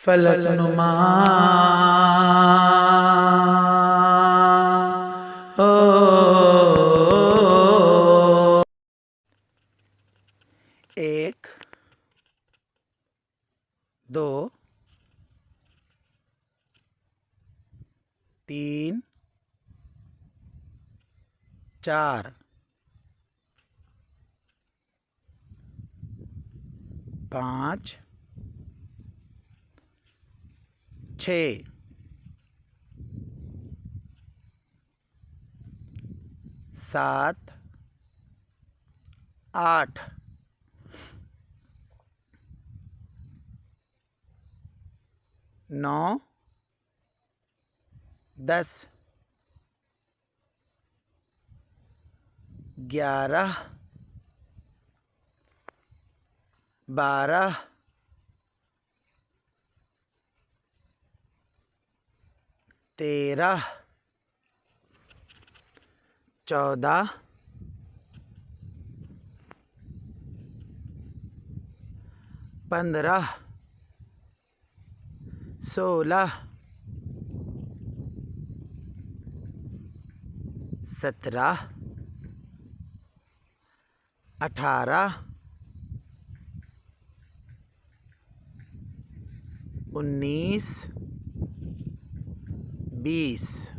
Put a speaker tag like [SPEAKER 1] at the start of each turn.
[SPEAKER 1] फलकनुमा ओ एक, दो, तीन, चार, पाँच, छः, सात, आठ, नौ, 10, 11, 12, 13, 14, 15, 16, 17, 18, 19, 20।